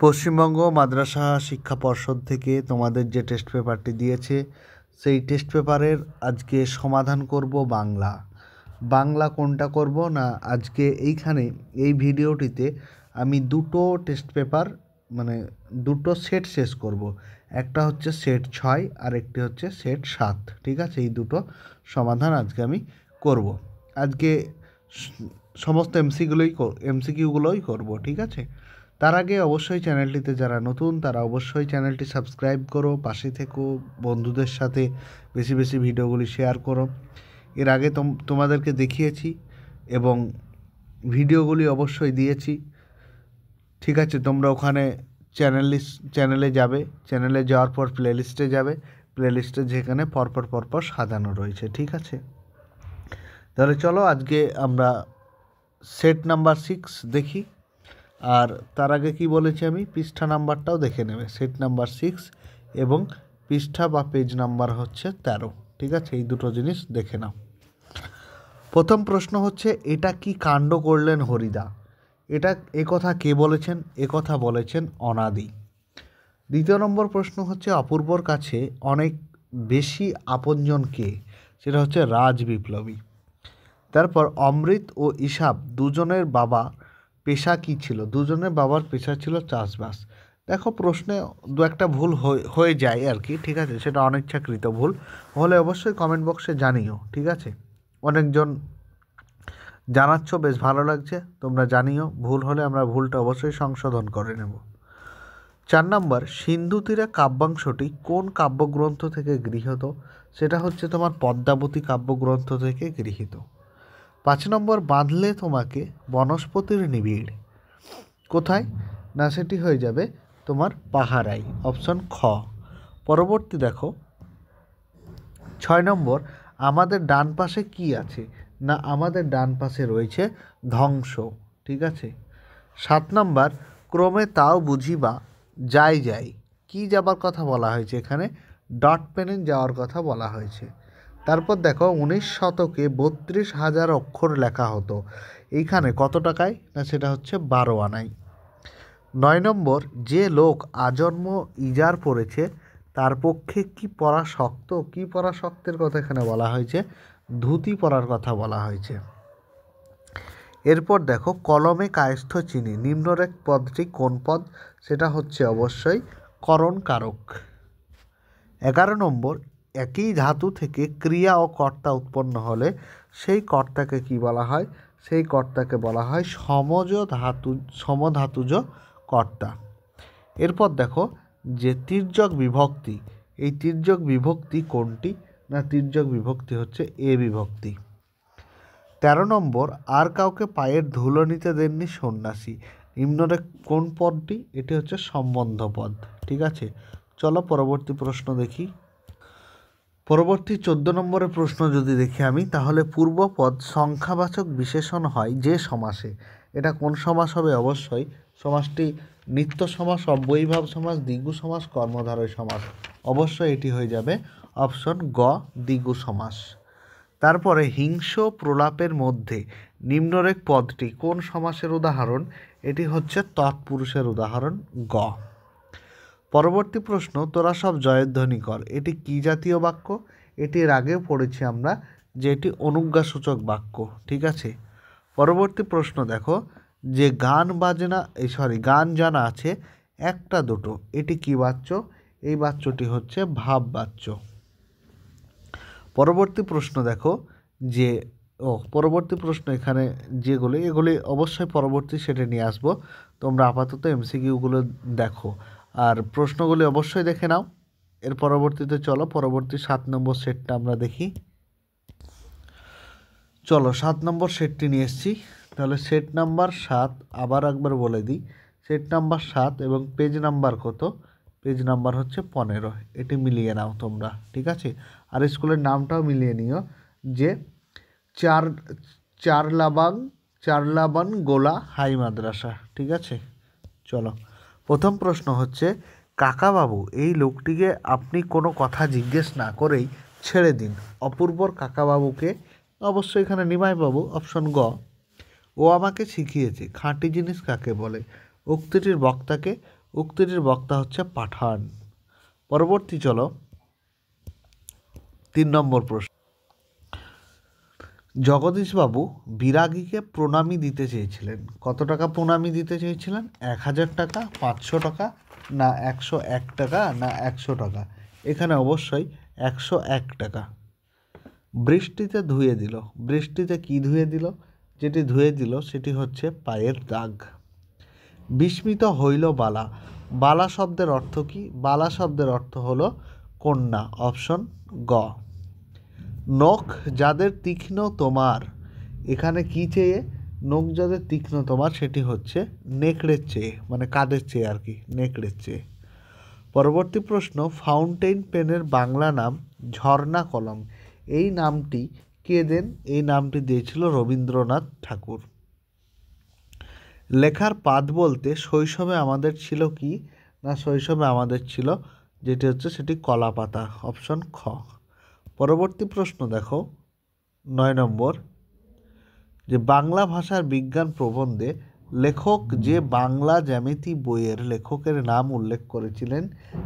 পশ্চিমবঙ্গ মাদ্রাসা শিক্ষা পর্ষদ থেকে তোমাদের যে টেস্ট পেপারটি দিয়েছে সেই টেস্ট পেপারের আজকে সমাধান করব বাংলা কোনটা করব না আজকে এইখানে এই ভিডিওটিতে আমি দুটো টেস্ট পেপার মানে দুটো সেট শেষ করব। একটা হচ্ছে সেট 6 আর একটি হচ্ছে সেট 7। ঠিক আছে, এই দুটো সমাধান আজকে আমি করব। আজকে সমস্ত এমসিকিউগুলোই করব। ঠিক আছে, তার আগে অবশ্যই চ্যানেলটিতে যারা নতুন তারা অবশ্যই চ্যানেলটি সাবস্ক্রাইব করো, পাশে থেকো, বন্ধুদের সাথে বেশি বেশি ভিডিওগুলি শেয়ার করো। এর আগে তোমাদেরকে দেখিয়েছি এবং ভিডিওগুলি অবশ্যই দিয়েছি। ঠিক আছে, তোমরা ওখানে চ্যানেলে যাবে, চ্যানেলে যাওয়ার পর প্লেলিস্টে যাবে, প্লেলিস্টে যেখানে পরপর সাজানো রয়েছে। ঠিক আছে, তাহলে চলো আজকে আমরা সেট নাম্বার 6 দেখি। আর তার আগে কি বলেছি আমি, পৃষ্ঠা নাম্বারটাও দেখে নেবে। সেট নাম্বার 6 এবং পৃষ্ঠা বা পেজ নাম্বার হচ্ছে 13। ঠিক আছে, এই দুটো জিনিস দেখে নাও। প্রথম প্রশ্ন হচ্ছে, এটা কি কাণ্ড করলেন হরিদা? একথা কে বলেছেন? একথা বলেছেন অনাদি। দ্বিতীয় নম্বর প্রশ্ন হচ্ছে, অপূর্বর কাছে অনেক বেশি আপনজন কে? সেটা হচ্ছে রাজ বিপ্লবী। তারপর অমৃত ও ইসাব দুজনের বাবা পেশা কী ছিল? দুজনের বাবার পেশা ছিল চাষবাস। দেখো, প্রশ্নে দু একটা ভুল হয়ে যায় আর কি। ঠিক আছে, সেটা অনিচ্ছাকৃত ভুল হলে অবশ্যই কমেন্ট বক্সে জানিও। ঠিক আছে, অনেকজন জানাচ্ছ, বেশ ভালো লাগছে, তোমরা জানিও। ভুল হলে আমরা ভুলটা অবশ্যই সংশোধন করে নেব। 4 নম্বর, সিন্ধু তীরে কাব্যাংশটি কোন কাব্যগ্রন্থ থেকে গৃহীত? সেটা হচ্ছে তোমার পদ্মাবতী কাব্যগ্রন্থ থেকে গৃহীত। 5 নম্বর, বাঁধলে তোমাকে বনস্পতির নিবিড় কোথায়? না সেটি হয়ে যাবে তোমার পাহাড়াই, অপশন খ। পরবর্তী দেখো 6 নম্বর, আমাদের ডান পাশে কি আছে? না আমাদের ডান পাশে রয়েছে ধ্বংস। ঠিক আছে। 7 নম্বর, ক্রমে তাও বুঝিবা যাই কি যাবার কথা বলা হয়েছে? এখানে ডট পেনে যাওয়ার কথা বলা হয়েছে। তারপর দেখো 19 শতকে 32,000 অক্ষর লেখা হতো। এইখানে কত টাকায়? না সেটা হচ্ছে 12 আনায়। 9 নম্বর, যে লোক আজন্ম ইজার পড়েছে তার পক্ষে কি পরা শক্ত? কি পরা শক্তের কথা এখানে বলা হয়েছে? ধুতি পরার কথা বলা হয়েছে। এরপর দেখো, কলমে কায়স্থ চিনি নিম্নরেখ পদটি কোন পদ? সেটা হচ্ছে অবশ্যই করণ কারক। 11 নম্বর, একই ধাতু থেকে ক্রিয়া ও কর্তা উৎপন্ন হলে সেই কর্তাকে কি বলা হয়? সেই কর্তাকে বলা হয় সমধাতুজ কর্তা। এরপর দেখো যে তির্যক বিভক্তি, এই তির্যক বিভক্তি কোনটি? না তির্যক বিভক্তি হচ্ছে এ বিভক্তি। 13 নম্বর, আর কাউকে পায়ের ধুলো নিতে দেননি সন্ন্যাসী, নিম্নরেখ কোন পদটি? এটি হচ্ছে সম্বন্ধ পদ। ঠিক আছে, চলো পরবর্তী প্রশ্ন দেখি। পরবর্তী 14 নম্বরের প্রশ্ন যদি দেখি আমি, তাহলে পূর্বপদ সংখ্যাবাচক বিশেষণ হয় যে সমাসে। এটা কোন সমাস হবে? অবশ্যই সমাসটি নিত্য সমাস, অব্যয়ীভাব সমাস, দ্বিগু সমাস, কর্মধারয় সমাস। অবশ্যই এটি হয়ে যাবে অপশন গ, দ্বিগু সমাস। তারপরে হিংস প্রলাপের মধ্যে নিম্নরেখ পদটি কোন সমাসের উদাহরণ? এটি হচ্ছে তৎপুরুষের উদাহরণ, গ। পরবর্তী প্রশ্ন, তোরা সব জয়ধ্বনি কর, এটি কি জাতীয় বাক্য? এটির আগেও পড়েছি আমরা যে এটি অনুজ্ঞাসূচক বাক্য। ঠিক আছে। পরবর্তী প্রশ্ন দেখো, যে গান জানা আছে একটা দুটো, এটি কি বাচ্য? এই বাচ্যটি হচ্ছে ভাব বাচ্য। পরবর্তী প্রশ্ন দেখো যে পরবর্তী প্রশ্ন এখানে এগুলি অবশ্যই পরবর্তী সেটে নিয়ে আসবো। তোমরা আপাতত এমসিকিউগুলো দেখো আর প্রশ্নগুলি অবশ্যই দেখে নাও। এর পরবর্তীতে চলো পরবর্তী 7 নম্বর সেটটা আমরা দেখি। চলো 7 নম্বর সেটটি নিয়ে এসেছি। তাহলে সেট নাম্বার 7 আবার একবার বলে দিই, সেট নাম্বার 7 এবং পেজ নাম্বার কত? পেজ নাম্বার হচ্ছে 15। এটি মিলিয়ে নাও তোমরা। ঠিক আছে, আর স্কুলের নামটাও মিলিয়ে নিও যে চারলাবান গোলা হাই মাদ্রাসা। ঠিক আছে, চলো প্রথম প্রশ্ন হচ্ছে, কাকাবাবু এই লোকটিকে আপনি কোনো কথা জিজ্ঞেস না করেই ছেড়ে দিন। অপূর্বর কাকাবাবুকে? অবশ্যই এখানে নিমাইবাবু, অপশন গ। ও আমাকে শিখিয়েছে খাঁটি জিনিস কাকে বলে? উক্তিটির বক্তাকে? উক্তিটির বক্তা হচ্ছে পাঠান। পরবর্তী চলো 3 নম্বর প্রশ্ন। জগদীশবাবু বিরাগীকে প্রণামী দিতে চেয়েছিলেন। কত টাকা প্রণামী দিতে চেয়েছিলেন? 1000 টাকা, 500 টাকা, না 101 টাকা, না 100 টাকা? এখানে অবশ্যই 101 টাকা। বৃষ্টিতে ধুয়ে দিল। বৃষ্টিতে কি ধুয়ে দিল? যেটি ধুয়ে দিল সেটি হচ্ছে পায়ের দাগ। বিস্মিত হইল বালা। বালা শব্দের অর্থ কি? বালা শব্দের অর্থ হলো কন্যা। অপশন গ। নখ যাদের তীক্ষ্ণ তোমার, এখানে কি চেয়ে? নখ যাদের তীক্ষ্ণ তোমার সেটি হচ্ছে নেকড়ের চেয়ে, মানে কাদের চেয়ে আর কি, নেকড়ের চেয়ে। পরবর্তী প্রশ্ন, ফাউন্টেন পেনের বাংলা নাম ঝর্ণা কলম। এই নামটি কে দেন? এই নামটি দিয়েছিল রবীন্দ্রনাথ ঠাকুর। লেখার পাত বলতে শৈশবে আমাদের ছিল কি? না শৈশবে আমাদের ছিল যেটি হচ্ছে সেটি কলা পাতা। অপশন খ। পরবর্তী প্রশ্ন দেখো 9 নম্বর, যে বাংলা ভাষার বিজ্ঞান প্রবন্ধে লেখক যে বাংলা জ্যামিতি বইয়ের লেখকের নাম উল্লেখ করেছিলেন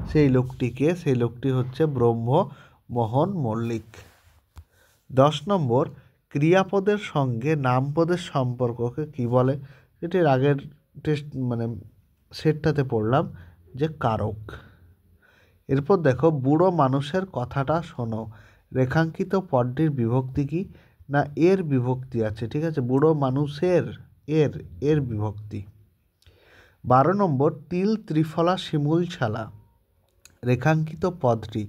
সেই লোকটিকে, সেই লোকটি হচ্ছে ব্রহ্মমোহন মল্লিক। 10 নম্বর, ক্রিয়াপদের সঙ্গে নামপদের সম্পর্ককে কি বলে? এটির আগের টেস্ট মানে সেটটাতে পড়লাম যে কারক। এরপর দেখো, বুড়ো মানুষের কথাটা শোনো। রেখাঙ্কিত পদটির বিভক্তি কি? না এর বিভক্তি আছে, ঠিক আছে, বুড়ো মানুষের এর বিভক্তি। 12 নম্বর, তিল ত্রিফলা শিমুল ছালা। রেখাঙ্কিত পদটি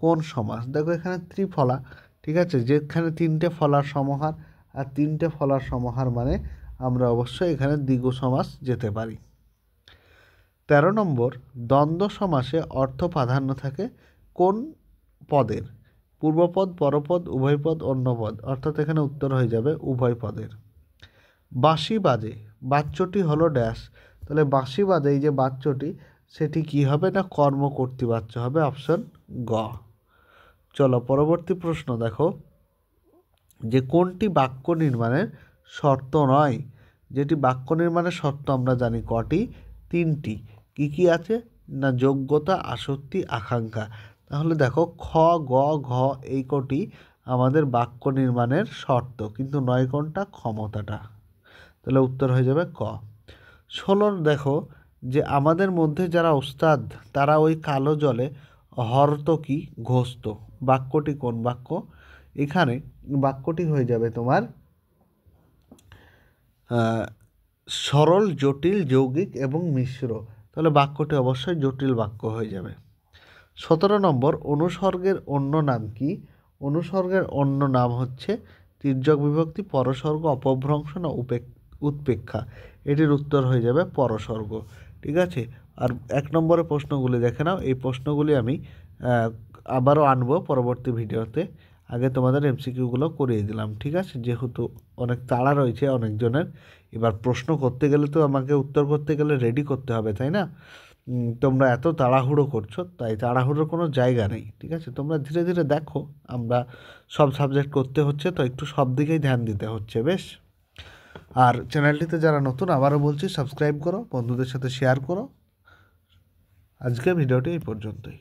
কোন সমাস? দেখো এখানে ত্রিফলা, ঠিক আছে, যেখানে 3টে ফলার সমাহার, আর 3টে ফলার সমাহার মানে আমরা অবশ্যই এখানে দ্বিগু সমাস যেতে পারি। 13 নম্বর, দ্বন্দ্ব সমাসে অর্থ প্রাধান্য থাকে কোন পদের? পূর্বপদ, পরপদ, উভয় পদ, অন্য পদ, অর্থাৎ এখানে উত্তর হয়ে যাবে উভয় পদের। বাঁশি বাজে বাচ্যটি হলো ড্যাশ। তাহলে বাঁশি বাজে এই যে বাচ্যটি সেটি কি হবে? না কর্মকর্তৃ বাচ্য হবে। অপশন গ। চলো পরবর্তী প্রশ্ন দেখো, যে কোনটি বাক্য নির্মাণের শর্ত নয়? যেটি বাক্য নির্মাণের শর্ত আমরা জানি কটি? 3টি। কি কি আছে? না যোগ্যতা, আসক্তি, আকাঙ্ক্ষা। তাহলে দেখো খ, গ, ঘ এই কটি আমাদের বাক্য নির্মাণের শর্ত, কিন্তু নয় কোনটা? ক্ষমতাটা। তাহলে উত্তর হয়ে যাবে ক। 16 দেখো, যে আমাদের মধ্যে যারা ওস্তাদ তারা ওই কালো জলে হরতকি ঘষত। বাক্যটি কোন বাক্য? এখানে বাক্যটি হয়ে যাবে তোমার সরল, জটিল, যৌগিক এবং মিশ্র। তাহলে বাক্যটি অবশ্যই জটিল বাক্য হয়ে যাবে। 17 নম্বর, অনুসর্গের অন্য নাম কি? অনুসর্গের অন্য নাম হচ্ছে তির্যক বিভক্তি, পরসর্গ, অপভ্রংশ, না উৎপেক্ষা। এটির উত্তর হয়ে যাবে পরসর্গ। ঠিক আছে, আর 1 নম্বরের প্রশ্নগুলি দেখে নাও। এই প্রশ্নগুলি আমি আবারও আনবো পরবর্তী ভিডিওতে। আগে তোমাদের এমসিকিউগুলো করিয়ে দিলাম, ঠিক আছে, যেহেতু অনেক তাড়া রয়েছে অনেকজনের। এবার প্রশ্ন করতে গেলে তো আমাকে উত্তর করতে গেলে রেডি করতে হবে, তাই না? তোমরা এত তাড়াহুড়ো করছো, তাই তাড়াহুড়োর কোনো জায়গা নেই, ঠিক আছে। তোমরা ধীরে ধীরে দেখো, আমরা সব সাবজেক্ট করতে হচ্ছে তো একটু সব দিকেই ধ্যান দিতে হচ্ছে, বেশ। আর চ্যানেলটিতে যারা নতুন, আবারও বলছি সাবস্ক্রাইব করো, বন্ধুদের সাথে শেয়ার করো। আজকের ভিডিওটি এই পর্যন্তই।